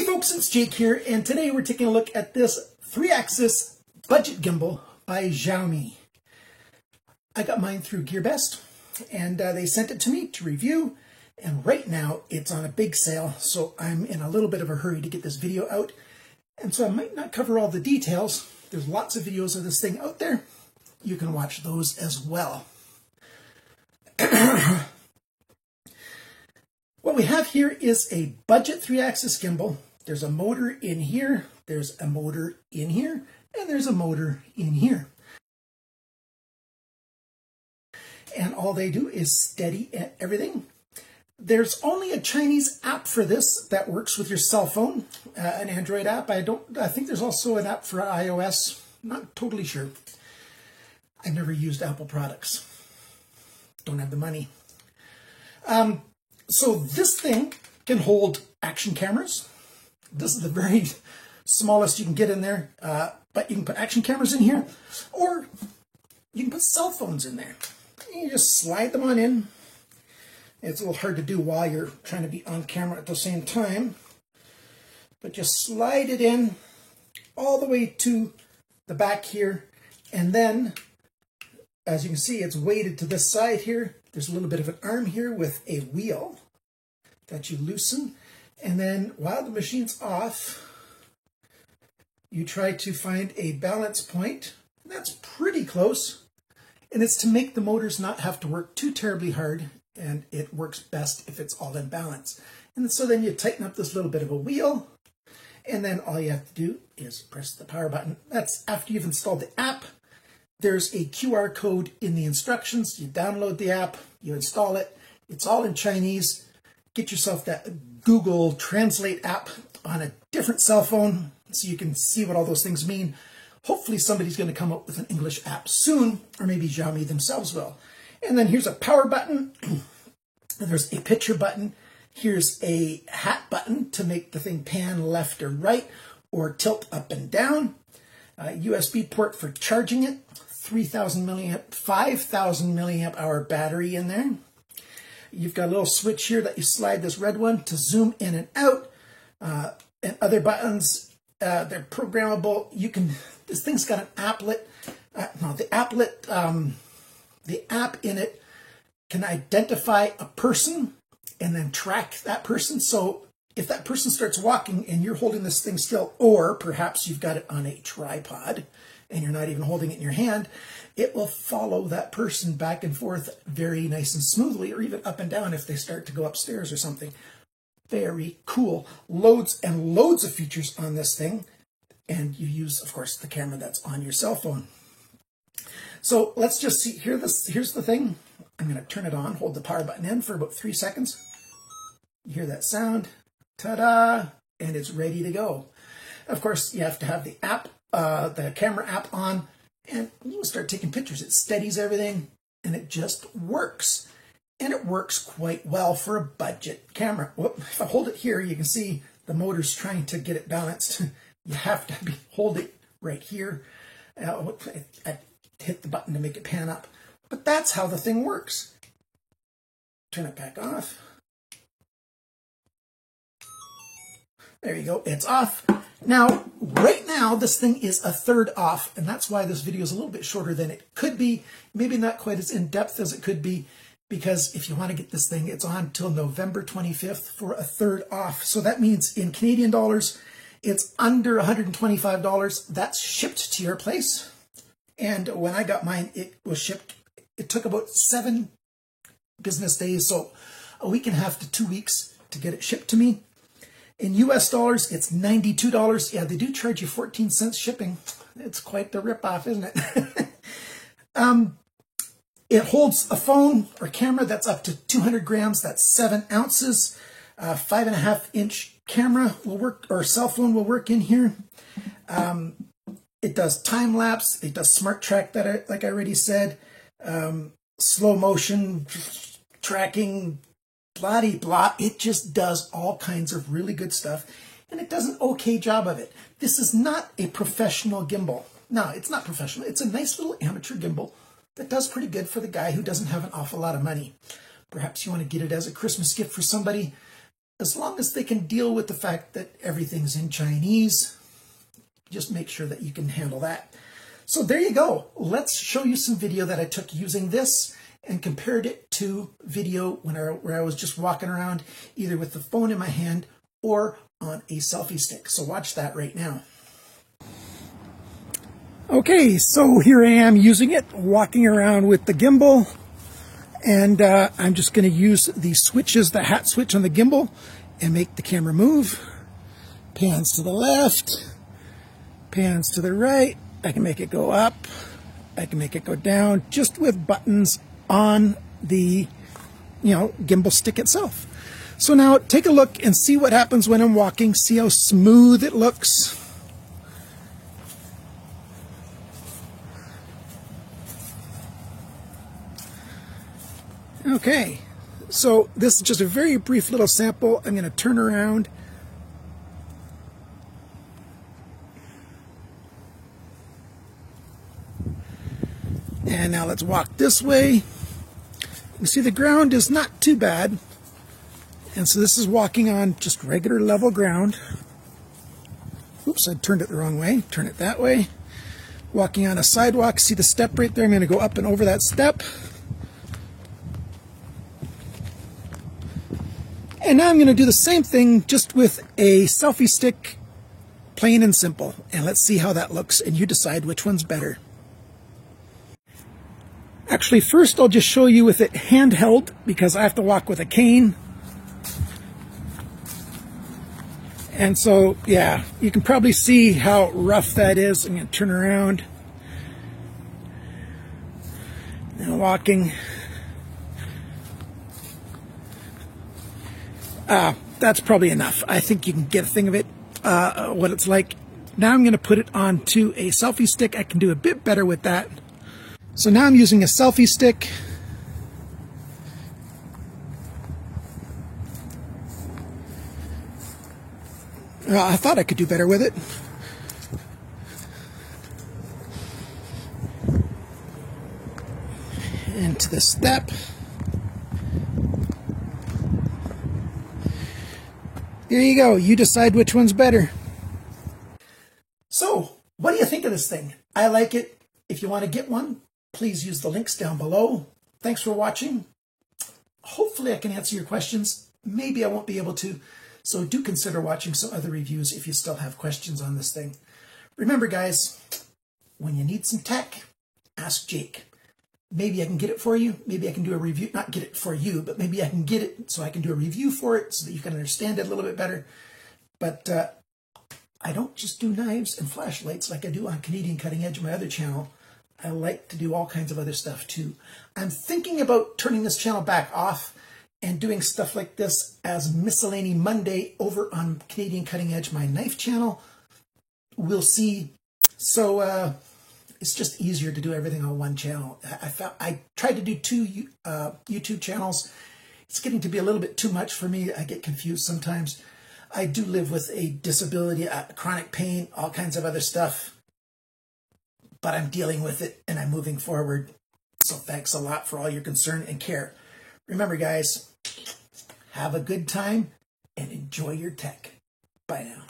Hey folks, it's Jake here, and today we're taking a look at this 3-axis budget gimbal by Xiaomi. I got mine through GearBest, and they sent it to me to review, and right now it's on a big sale, so I'm in a little bit of a hurry to get this video out, and so I might not cover all the details. There's lots of videos of this thing out there. You can watch those as well. What we have here is a budget 3-axis gimbal. There's a motor in here, there's a motor in here, and there's a motor in here. And all they do is steady everything. There's only a Chinese app for this that works with your cell phone, an Android app. I think there's also an app for iOS. Not totally sure. I've never used Apple products. Don't have the money. So this thing can hold action cameras. This is the very smallest you can get in there, but you can put action cameras in here, or you can put cell phones in there. You just slide them on in. It's a little hard to do while you're trying to be on camera at the same time, but just slide it in all the way to the back here, and then, as you can see, it's weighted to this side here. There's a little bit of an arm here with a wheel that you loosen. And then while the machine's off, you try to find a balance point. That's pretty close. And it's to make the motors not have to work too terribly hard. And it works best if it's all in balance. And so then you tighten up this little bit of a wheel. And then all you have to do is press the power button. That's after you've installed the app. There's a QR code in the instructions. You download the app, you install it. It's all in Chinese. Get yourself that Google Translate app on a different cell phone so you can see what all those things mean. Hopefully somebody's going to come up with an English app soon, or maybe Xiaomi themselves will. And then here's a power button. There's a picture button. Here's a hat button to make the thing pan left or right or tilt up and down. USB port for charging it. 5,000 milliamp hour battery in there. You've got a little switch here that you slide this red one to zoom in and out. And other buttons, they're programmable. This thing's got an applet. The app in it can identify a person and then track that person. So if that person starts walking and you're holding this thing still, or perhaps you've got it on a tripod and you're not even holding it in your hand, it will follow that person back and forth very nice and smoothly, or even up and down if they start to go upstairs or something. Very cool. Loads and loads of features on this thing. And you use, of course, the camera that's on your cell phone. So let's just see. Here's the thing. I'm going to turn it on, hold the power button in for about 3 seconds. You hear that sound. Ta-da! And it's ready to go. Of course, you have to have the app, the camera app on, and you can start taking pictures. It steadies everything, and it just works. And it works quite well for a budget camera. Well, if I hold it here, you can see the motor's trying to get it balanced. You have to hold it right here. I hit the button to make it pan up. But that's how the thing works. Turn it back off. There you go, it's off. Now, right now, this thing is a third off, and that's why this video is a little bit shorter than it could be. Maybe not quite as in-depth as it could be, because if you want to get this thing, it's on till November 25th for a third off. So that means in Canadian dollars, it's under $125. That's shipped to your place. And when I got mine, it was shipped. It took about 7 business days, so a week and a half to 2 weeks to get it shipped to me. In US dollars, it's $92. Yeah, they do charge you 14 cents shipping. It's quite the ripoff, isn't it? It holds a phone or camera that's up to 200 grams. That's 7 ounces. 5.5-inch camera will work, or cell phone will work in here. It does time lapse. It does smart track, like I already said. Slow motion tracking. Blah-de-blah. It just does all kinds of really good stuff, and it does an okay job of it. This is not a professional gimbal. No, it's not professional. It's a nice little amateur gimbal that does pretty good for the guy who doesn't have an awful lot of money. Perhaps you want to get it as a Christmas gift for somebody. as long as they can deal with the fact that everything's in Chinese, just make sure that you can handle that. So there you go. Let's show you some video that I took using this and compared it to video where I was just walking around either with the phone in my hand or on a selfie stick. So watch that right now. Okay, so here I am using it, walking around with the gimbal, and I'm just going to use the switches, the hat switch on the gimbal, and make the camera move. Pans to the left, pans to the right. I can make it go up, I can make it go down, just with buttons on the, gimbal stick itself. So now take a look and see what happens when I'm walking. See how smooth it looks. Okay, so this is just a very brief little sample. I'm going to turn around. And now let's walk this way. You see the ground is not too bad. And so this is walking on just regular level ground. Oops, I turned it the wrong way. Turn it that way. Walking on a sidewalk. See the step right there? I'm going to go up and over that step. And now I'm going to do the same thing just with a selfie stick, plain and simple. And let's see how that looks, and you decide which one's better. Actually, first I'll just show you with it handheld, because I have to walk with a cane. And so, yeah, you can probably see how rough that is. I'm going to turn around. Now walking. That's probably enough. I think you can get a thing of it, what it's like. Now I'm going to put it onto a selfie stick. I can do a bit better with that. So now I'm using a selfie stick. I thought I could do better with it. Into the step. There you go. You decide which one's better. So, what do you think of this thing? I like it. If you want to get one, please use the links down below. Thanks for watching. Hopefully I can answer your questions. Maybe I won't be able to. So do consider watching some other reviews if you still have questions on this thing. Remember, guys, when you need some tech, ask Jake. Maybe I can get it for you. Maybe I can do a review, not get it for you, but maybe I can get it so I can do a review for it so that you can understand it a little bit better. But I don't just do knives and flashlights like I do on Canadian Cutting Edge, my other channel. I like to do all kinds of other stuff too. I'm thinking about turning this channel back off and doing stuff like this as Miscellany Monday over on Canadian Cutting Edge, my knife channel. We'll see. So it's just easier to do everything on one channel. I tried to do two YouTube channels. It's getting to be a little bit too much for me. I get confused sometimes. I do live with a disability, chronic pain, all kinds of other stuff. But I'm dealing with it and I'm moving forward. So thanks a lot for all your concern and care. Remember, guys, have a good time and enjoy your tech. Bye now.